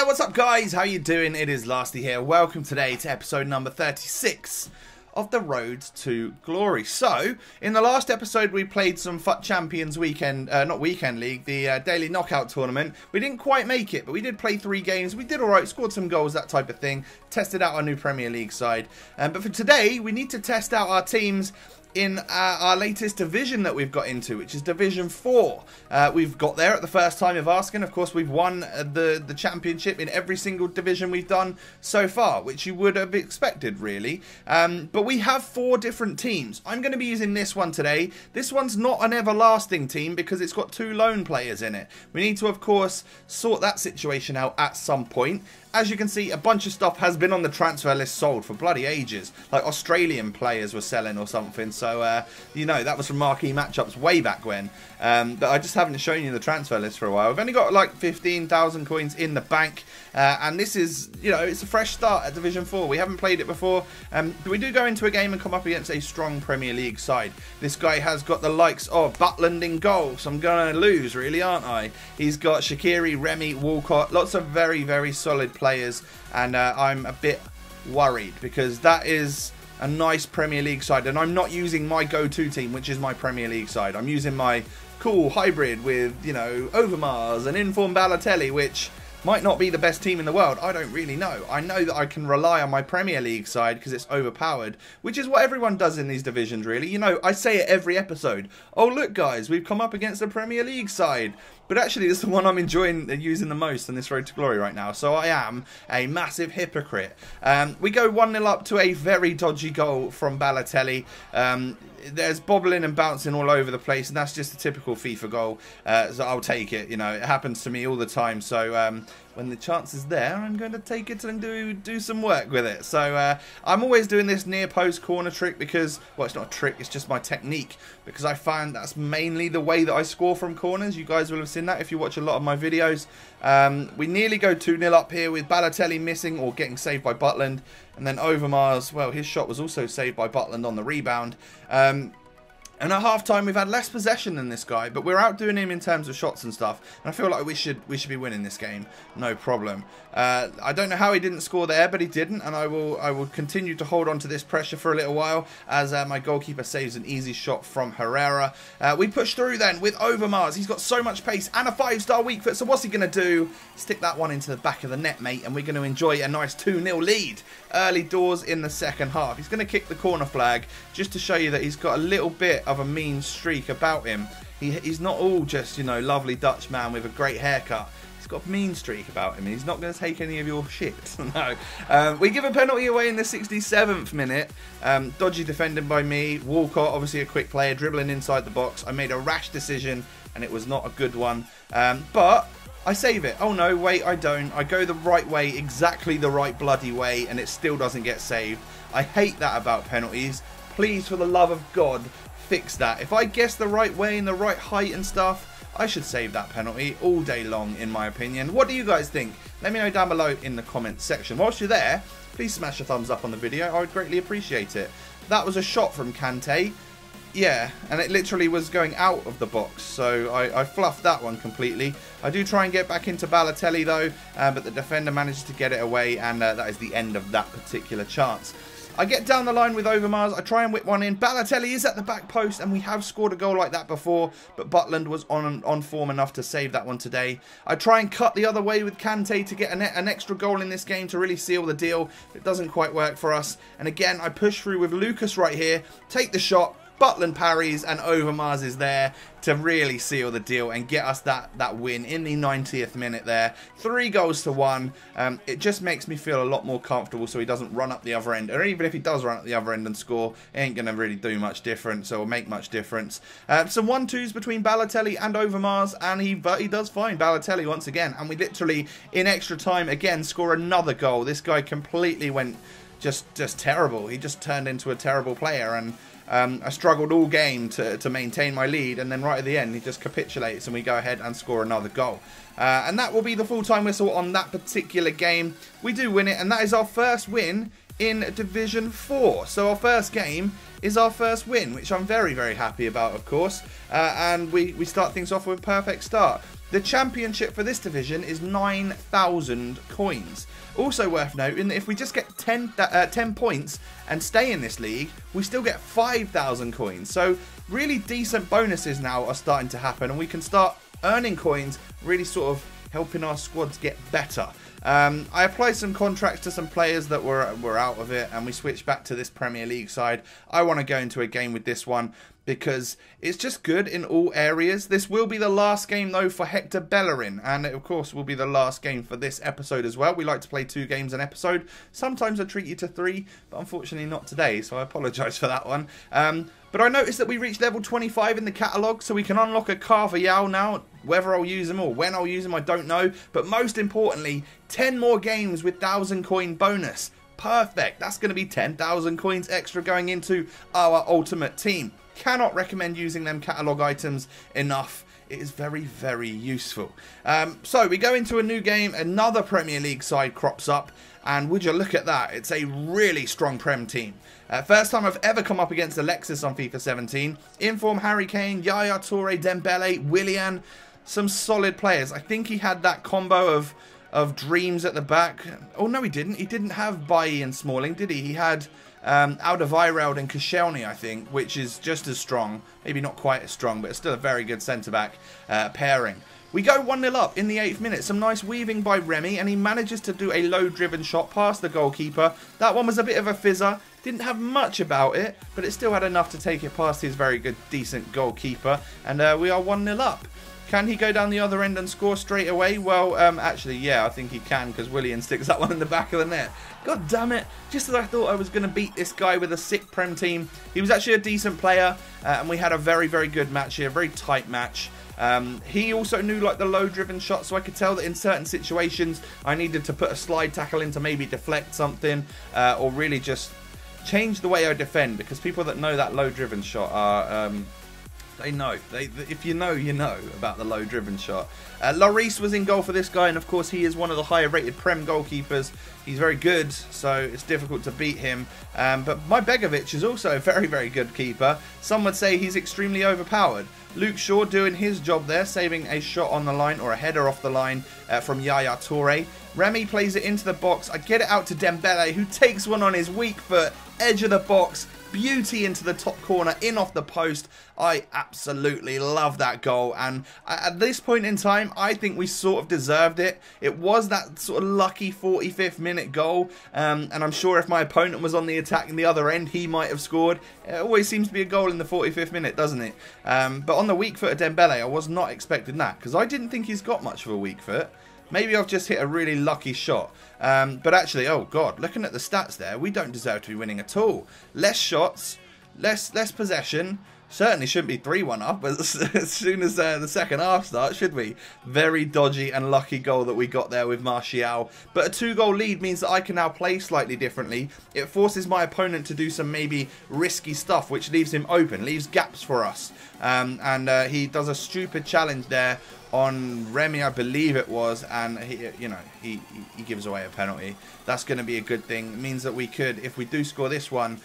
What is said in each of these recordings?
there, what's up guys? How you doing? It is Lasty here. Welcome today to episode number 36 of the Road to Glory. So, in the last episode we played some FUT Champions weekend, not weekend league, the daily knockout tournament. We didn't quite make it, but we did play 3 games. We did alright, scored some goals, that type of thing. Tested out our new Premier League side. But for today, we need to test out our teams in our latest division that we've got into, which is Division 4. We've got there at the first time of asking. Of course, we've won the championship in every single division we've done so far, which you would have expected, really. But we have 4 different teams. I'm going to be using this one today. This one's not an everlasting team because it's got 2 lone players in it. We need to, of course, sort that situation out at some point. As you can see, a bunch of stuff has been on the transfer list sold for bloody ages. Like Australian players were selling or something. So, you know, that was from marquee matchups way back when. But I just haven't shown you the transfer list for a while. We've only got like 15,000 coins in the bank. And this is, you know, it's a fresh start at Division 4. We haven't played it before. But we do go into a game and come up against a strong Premier League side. This guy has got the likes of Butland in goal. So I'm going to lose, really, aren't I? He's got Shaqiri, Remy, Walcott. Lots of very, very solid players, and I'm a bit worried because that is a nice Premier League side, and I'm not using my go-to team, which is my Premier League side. I'm using my cool hybrid with, you know, Overmars and Inform Balotelli, which might not be the best team in the world. I don't really know. I know that I can rely on my Premier League side because it's overpowered, which is what everyone does in these divisions, really. You know, I say it every episode. Oh, look, guys, we've come up against the Premier League side. But actually, it's the one I'm enjoying using the most in this Road to Glory right now. So I am a massive hypocrite. We go 1-0 up to a very dodgy goal from Balotelli. There's bobbling and bouncing all over the place, and that's just a typical FIFA goal. So I'll take it. You know, it happens to me all the time. So when the chance is there, I'm going to take it and do some work with it. So I'm always doing this near post corner trick because, well, it's not a trick, it's just my technique. Because I find that's mainly the way that I score from corners. You guys will have seen that if you watch a lot of my videos. We nearly go 2-0 up here with Balotelli missing or getting saved by Butland. And then Overmars, well, his shot was also saved by Butland on the rebound. And at half-time, we've had less possession than this guy, but we're outdoing him in terms of shots and stuff. And I feel like we should be winning this game, no problem. I don't know how he didn't score there, but he didn't, and I will continue to hold on to this pressure for a little while as my goalkeeper saves an easy shot from Herrera. We push through then with Overmars. He's got so much pace and a 5-star weak foot, so what's he going to do? Stick that one into the back of the net, mate, and we're going to enjoy a nice 2-0 lead early doors in the second half. He's going to kick the corner flag just to show you that he's got a little bit of a mean streak about him. He's not all just, you know, lovely Dutch man with a great haircut. He's got a mean streak about him. He's not going to take any of your shit. No. We give a penalty away in the 67th minute. Dodgy defending by me. Walcott, obviously a quick player, dribbling inside the box. I made a rash decision and it was not a good one. But I save it. Oh no, wait, I don't. I go the right way, exactly the right bloody way, and it still doesn't get saved. I hate that about penalties. Please, for the love of God, fix that. If I guess the right way and the right height and stuff, I should save that penalty all day long, in my opinion. What do you guys think? Let me know down below in the comments section. Whilst you're there, please smash a thumbs up on the video. I would greatly appreciate it. That was a shot from Kante. Yeah, and it literally was going out of the box, so I fluffed that one completely. I do try and get back into Balotelli though, but the defender manages to get it away, and that is the end of that particular chance. I get down the line with Overmars, I try and whip one in. Balotelli is at the back post, and we have scored a goal like that before, but Butland was on form enough to save that one today. I try and cut the other way with Kante to get an extra goal in this game to really seal the deal. It doesn't quite work for us, and again, I push through with Lucas right here, take the shot. Butland parries, and Overmars is there to really seal the deal and get us that win in the 90th minute there. 3 goals to 1. It just makes me feel a lot more comfortable so he doesn't run up the other end. Or even if he does run up the other end and score, it ain't going to really do much difference or make much difference. Some 1-2s between Balotelli and Overmars, and he does find Balotelli once again. And we literally, in extra time, again, score another goal. This guy completely went just terrible. He just turned into a terrible player, and I struggled all game to maintain my lead, and then right at the end he just capitulates and we go ahead and score another goal. And that will be the full-time whistle on that particular game. We do win it, and that is our first win in Division 4. So our first game is our first win, which I'm very, very happy about, of course. And we start things off with a perfect start. The championship for this division is 9,000 coins. Also worth noting that if we just get 10 points and stay in this league, we still get 5,000 coins. So really decent bonuses now are starting to happen, and we can start earning coins, really sort of helping our squads get better. I applied some contracts to some players that were out of it, and we switched back to this Premier League side. I want to go into a game with this one because it's just good in all areas. This will be the last game though for Hector Bellerin, and it of course will be the last game for this episode as well. We like to play 2 games an episode. Sometimes I treat you to 3, but unfortunately not today, so I apologise for that one. But I noticed that we reached level 25 in the catalogue, so we can unlock a Carvajal now. Whether I'll use him or when I'll use him, I don't know. But most importantly, 10 more games with 1,000 coin bonus. Perfect. That's going to be 10,000 coins extra going into our ultimate team. Cannot recommend using them catalogue items enough. It is very, very useful. So we go into a new game. Another Premier League side crops up. And would you look at that? It's a really strong Prem team. First time I've ever come up against Alexis on FIFA 17. Inform Harry Kane, Yaya Toure, Dembele, Willian. Some solid players. I think he had that combo of dreams at the back. Oh, no, he didn't. He didn't have Bailly and Smalling, did he? He had Alderweireld and Koscielny, I think, which is just as strong. Maybe not quite as strong, but it's still a very good centre-back pairing. We go 1-0 up in the 8th minute. Some nice weaving by Remy, and he manages to do a low-driven shot past the goalkeeper. That one was a bit of a fizzer. Didn't have much about it, but it still had enough to take it past his very good, decent goalkeeper. And we are 1-0 up. Can he go down the other end and score straight away? Well, actually, yeah, I think he can, because Willian sticks that one in the back of the net. God damn it. Just as I thought I was going to beat this guy with a sick Prem team. He was actually a decent player, and we had a very, very good match here. A very tight match. He also knew like the low-driven shot, so I could tell that in certain situations I needed to put a slide tackle in to maybe deflect something, or really just change the way I defend, because people that know that low-driven shot are... they know. If you know, you know about the low-driven shot. Lloris was in goal for this guy, and of course he is one of the higher-rated Prem goalkeepers. He's very good, so it's difficult to beat him. But my Begovic is also a very, very good keeper. Some would say he's extremely overpowered. Luke Shaw doing his job there, saving a shot on the line, or a header off the line from Yaya Toure. Remy plays it into the box. I get it out to Dembele, who takes one on his weak foot, edge of the box. Beauty into the top corner, in off the post. I absolutely love that goal, and at this point in time I think we sort of deserved it. It was that sort of lucky 45th minute goal, and I'm sure if my opponent was on the attack in the other end, he might have scored. It always seems to be a goal in the 45th minute, doesn't it? But on the weak foot of Dembele, I was not expecting that, because I didn't think he's got much of a weak foot. Maybe I've just hit a really lucky shot. But actually, oh God, looking at the stats there, we don't deserve to be winning at all. Less shots, less possession. Certainly shouldn't be 3-1 up as soon as the second half starts, should we? Very dodgy and lucky goal that we got there with Martial. But a 2-goal lead means that I can now play slightly differently. It forces my opponent to do some maybe risky stuff, which leaves him open, leaves gaps for us. And he does a stupid challenge there on Remy, I believe it was, and he gives away a penalty. That's going to be a good thing. It means that we could, if we do score this one,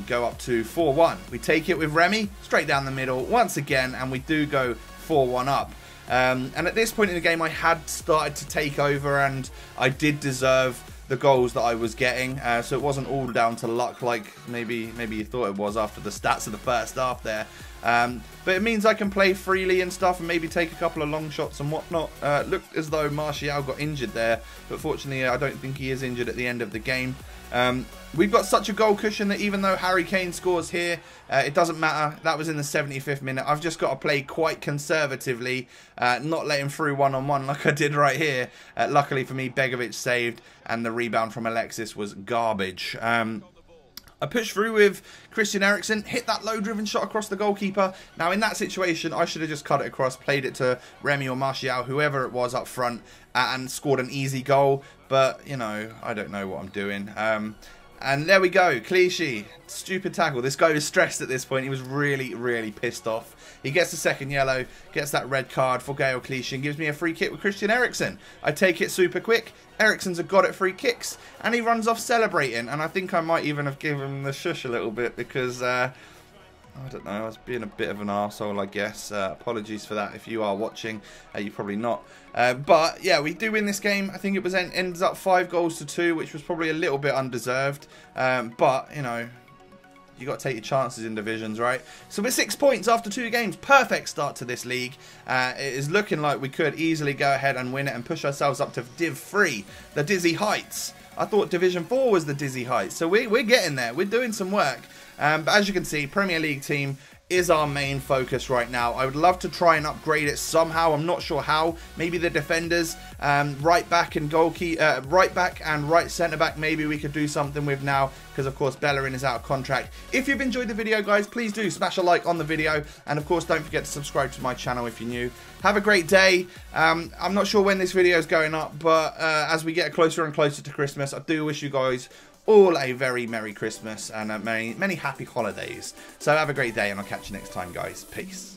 go up to 4-1. We take it with Remy straight down the middle once again, and we do go 4-1 up. And at this point in the game, I had started to take over, and I did deserve the goals that I was getting, so it wasn't all down to luck like maybe you thought it was after the stats of the first half there. But it means I can play freely and stuff, and maybe take a couple of long shots and whatnot. Looked as though Martial got injured there, but fortunately I don't think he is injured at the end of the game. We've got such a goal cushion that even though Harry Kane scores here, it doesn't matter. That was in the 75th minute. I've just got to play quite conservatively, not let him through one-on-one like I did right here. Luckily for me, Begovic saved, and the rebound from Alexis was garbage. I pushed through with Christian Eriksen, hit that low-driven shot across the goalkeeper. Now, in that situation, I should have just cut it across, played it to Remy or Martial, whoever it was up front, and scored an easy goal. But, you know, I don't know what I'm doing. And there we go, Clichy. Stupid tackle. This guy was stressed at this point. He was really, really pissed off. He gets the second yellow, gets that red card for Gael Clichy, and gives me a free kick with Christian Eriksen. I take it super quick. Eriksen's a god at free kicks, and he runs off celebrating. And I think I might even have given him the shush a little bit, because I I don't know, I was being a bit of an arsehole, I guess. Apologies for that if you are watching. You're probably not. But, yeah, we do win this game. I think it was ends up 5-2, which was probably a little bit undeserved. But, you know, you got to take your chances in divisions, right? So we're 6 points after 2 games. Perfect start to this league. It is looking like we could easily go ahead and win it and push ourselves up to Div 3, the dizzy heights. I thought Division 4 was the dizzy heights. So we're getting there. We're doing some work. But as you can see, Premier League team is our main focus right now. I would love to try and upgrade it somehow. I'm not sure how. Maybe the defenders, right back and right back and right centre back. Maybe we could do something with now, because of course Bellerin is out of contract. If you've enjoyed the video, guys, please do smash a like on the video, and of course don't forget to subscribe to my channel if you're new. Have a great day. I'm not sure when this video is going up, but as we get closer and closer to Christmas, I do wish you guys all a very Merry Christmas and many happy holidays. So have a great day, and I'll catch you next time, guys. Peace.